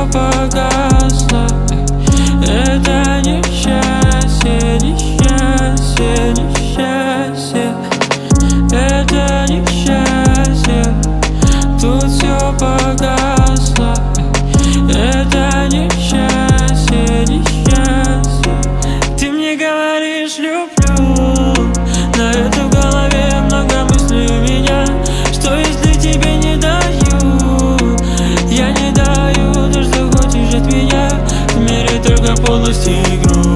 погасло. Это несчастье, несчастье, несчастье. Это несчастье, тут все погасло. Это несчастье, несчастье. Ты мне говоришь люблю, на это в голове много мыслей у меня. Что если тебе не даю? Я не даю то, что хочешь от меня. В мире только полностью игру.